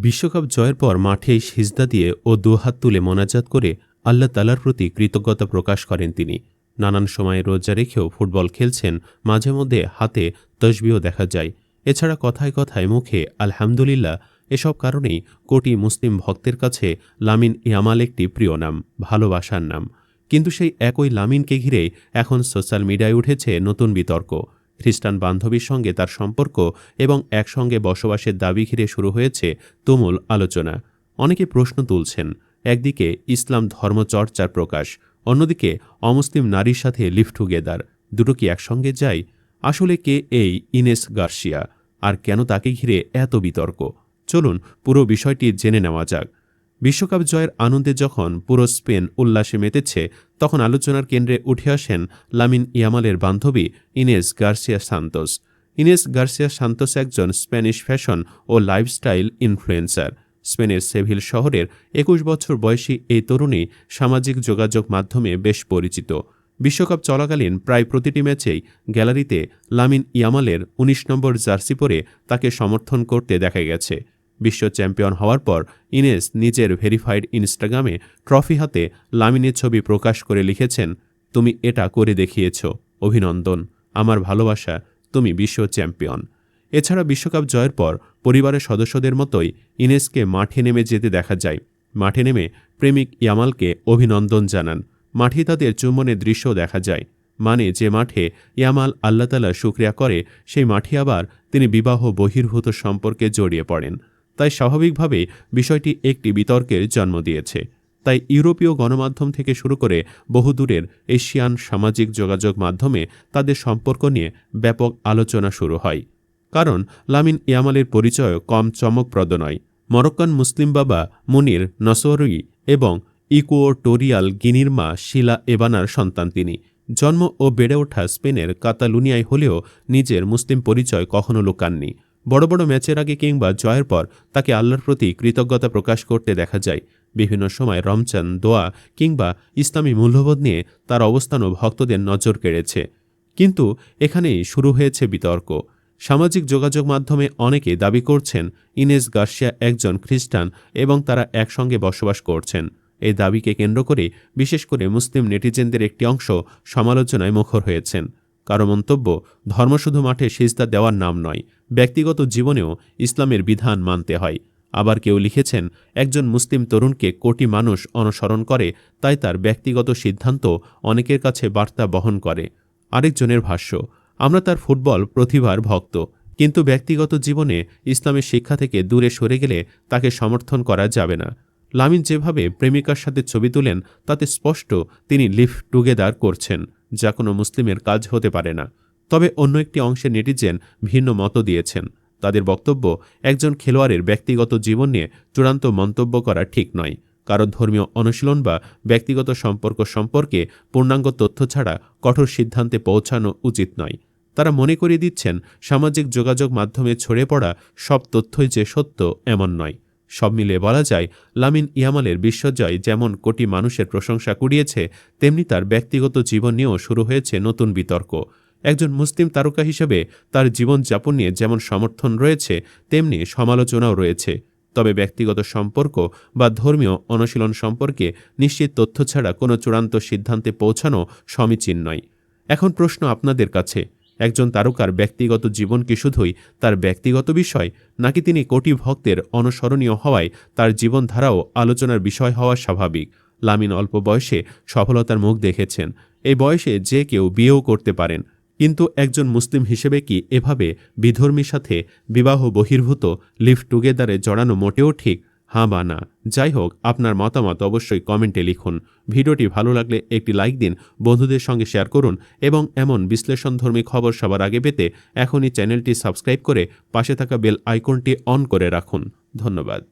বিশ্বকাপ জয়ের পর মাঠেই সিজদা দিয়ে ও দুহাত তুলে মোনাজাত করে আল্লাহ তাআলার প্রতি কৃতজ্ঞতা প্রকাশ করেন তিনি। নানান সময়ে রোজা রেখেও ফুটবল খেলছেন, মাঝে মধ্যে হাতে তসবিহ দেখা যায়। এছাড়া কথায় কথায় মুখে আলহামদুলিল্লাহ। এসব কারণেই কোটি মুসলিম ভক্তের কাছে লামিন ইয়ামাল একটি প্রিয় নাম, ভালোবাসার নাম। কিন্তু সেই একই লামিনকে ঘিরে এখন সোশ্যাল মিডিয়ায় উঠেছে নতুন বিতর্ক। খ্রিস্টান বান্ধবীর সঙ্গে তার সম্পর্ক এবং একসঙ্গে বসবাসের দাবি ঘিরে শুরু হয়েছে তুমুল আলোচনা। অনেকে প্রশ্ন তুলছেন, একদিকে ইসলাম ধর্মচর্চার প্রকাশ, অন্যদিকে অমুসলিম নারীর সাথে লিভ টুগেদার, দুটো কি একসঙ্গে যায়? আসলে কে এই ইনেস গার্সিয়া, আর কেন তাকে ঘিরে এত বিতর্ক? চলুন পুরো বিষয়টি জেনে নেওয়া যাক। বিশ্বকাপ জয়ের আনন্দে যখন পুরো স্পেন উল্লাসে মেতেছে, তখন আলোচনার কেন্দ্রে উঠে আসেন লামিন ইয়ামালের বান্ধবী ইনেস গার্সিয়া সান্তোস। ইনেস গার্সিয়া সান্তোস একজন স্প্যানিশ ফ্যাশন ও লাইফস্টাইল ইনফ্লুয়েন্সার। স্পেনের সেভিল শহরের ২১ বছর বয়সী এই তরুণী সামাজিক যোগাযোগ মাধ্যমে বেশ পরিচিত। বিশ্বকাপ চলাকালীন প্রায় প্রতিটি ম্যাচেই গ্যালারিতে লামিন ইয়ামালের ১৯ নম্বর জার্সি পরে তাকে সমর্থন করতে দেখা গেছে। বিশ্ব চ্যাম্পিয়ন হওয়ার পর ইনেস নিজের ভেরিফাইড ইনস্টাগ্রামে ট্রফি হাতে লামিনের ছবি প্রকাশ করে লিখেছেন, তুমি এটা করে দেখিয়েছ, অভিনন্দন, আমার ভালোবাসা, তুমি বিশ্ব চ্যাম্পিয়ন। এছাড়া বিশ্বকাপ জয়ের পর পরিবারের সদস্যদের মতোই ইনেসকে মাঠে নেমে যেতে দেখা যায়। মাঠে নেমে প্রেমিক ইয়ামালকে অভিনন্দন জানান। মাঠে তাদের চুম্বনের দৃশ্য দেখা যায়। মানে যে মাঠে ইয়ামাল আল্লাহ তাআলা শুকরিয়া করে, সেই মাঠে আবার তিনি বিবাহ বহির্ভূত সম্পর্কে জড়িয়ে পড়েন। তাই স্বাভাবিকভাবেই বিষয়টি একটি বিতর্কের জন্ম দিয়েছে। তাই ইউরোপীয় গণমাধ্যম থেকে শুরু করে বহুদূরের এশিয়ান সামাজিক যোগাযোগ মাধ্যমে তাদের সম্পর্ক নিয়ে ব্যাপক আলোচনা শুরু হয়। কারণ লামিন ইয়ামালের পরিচয় কম চমকপ্রদ নয়। মরক্কান মুসলিম বাবা মুনির নসরি এবং ইকুয়েটোরিয়াল গিনির মা শিলা এবানার সন্তান তিনি। জন্ম ও বেড়ে ওঠা স্পেনের কাতালুনিয়ায় হলেও নিজের মুসলিম পরিচয় কখনো লুকাননি। বড় বড় ম্যাচের আগে কিংবা জয়ের পর তাকে আল্লাহর প্রতি কৃতজ্ঞতা প্রকাশ করতে দেখা যায়। বিভিন্ন সময় রমজান, দোয়া কিংবা ইসলামী মূল্যবোধ নিয়ে তার অবস্থানও ভক্তদের নজর কেড়েছে। কিন্তু এখানেই শুরু হয়েছে বিতর্ক। সামাজিক যোগাযোগ মাধ্যমে অনেকে দাবি করছেন ইনেস গার্সিয়া একজন খ্রিস্টান এবং তারা একসঙ্গে বসবাস করছেন। এই দাবিকে কেন্দ্র করে বিশেষ করে মুসলিম নেটিজেনদের একটি অংশ সমালোচনায় মুখর হয়েছেন। কারো মন্তব্য, ধর্ম শুধু মাঠে সিজদা দেওয়ার নাম নয়, ব্যক্তিগত জীবনেও ইসলামের বিধান মানতে হয়। আবার কেউ লিখেছেন, একজন মুসলিম তরুণকে কোটি মানুষ অনুসরণ করে, তাই তার ব্যক্তিগত সিদ্ধান্ত অনেকের কাছে বার্তা বহন করে। আরেকজনের ভাষ্য, আমরা তার ফুটবল প্রতিভার ভক্ত, কিন্তু ব্যক্তিগত জীবনে ইসলামের শিক্ষা থেকে দূরে সরে গেলে তাকে সমর্থন করা যাবে না। লামিন যেভাবে প্রেমিকার সাথে ছবি তুলেন, তাতে স্পষ্ট তিনি লিভ টুগেদার করছেন, যা কোনো মুসলিমের কাজ হতে পারে না। তবে অন্য একটি অংশের নেটিজেন ভিন্ন মত দিয়েছেন। তাদের বক্তব্য, একজন খেলোয়াড়ের ব্যক্তিগত জীবন নিয়ে চূড়ান্ত মন্তব্য করা ঠিক নয়। কারো ধর্মীয় অনুশীলন বা ব্যক্তিগত সম্পর্ক সম্পর্কে পূর্ণাঙ্গ তথ্য ছাড়া কঠোর সিদ্ধান্তে পৌঁছানো উচিত নয়। তারা মনে করিয়ে দিচ্ছেন, সামাজিক যোগাযোগ মাধ্যমে ছড়িয়ে পড়া সব তথ্যই যে সত্য এমন নয়। সব মিলিয়ে বলা যায়, লামিন ইয়ামালের বিশ্বজয় যেমন কোটি মানুষের প্রশংসা কুড়িয়েছে, তেমনি তার ব্যক্তিগত জীবন নিয়েও শুরু হয়েছে নতুন বিতর্ক। একজন মুসলিম তারকা হিসেবে তার জীবনযাপন নিয়ে যেমন সমর্থন রয়েছে, তেমনি সমালোচনাও রয়েছে। তবে ব্যক্তিগত সম্পর্ক বা ধর্মীয় অনুশীলন সম্পর্কে নিশ্চিত তথ্য ছাড়া কোনো চূড়ান্ত সিদ্ধান্তে পৌঁছানো সমীচীন নয়। এখন প্রশ্ন আপনাদের কাছে, একজন তারকার ব্যক্তিগত জীবন কি শুধুই তার ব্যক্তিগত বিষয়, নাকি তিনি কোটি ভক্তের অনুসরণীয় হওয়ায় তার জীবনধারাও আলোচনার বিষয় হওয়া স্বাভাবিক? লামিন অল্প বয়সে সফলতার মুখ দেখেছেন। এই বয়সে যে কেউ বিয়েও করতে পারেন, কিন্তু একজন মুসলিম হিসেবে কি এভাবে বিধর্মীর সাথে বিবাহ বহির্ভূত লিভ টুগেদারে জড়ানো মোটেও ঠিক? হ্যাঁ বা না? যাই হোক, আপনার মতামত অবশ্যই কমেন্টে লিখুন। ভিডিওটি ভালো লাগলে একটি লাইক দিন, বন্ধুদের সঙ্গে শেয়ার করুন এবং এমন বিশ্লেষণধর্মী খবর সবার আগে পেতে এখনই চ্যানেলটি সাবস্ক্রাইব করে পাশে থাকা বেল আইকনটি অন করে রাখুন। ধন্যবাদ।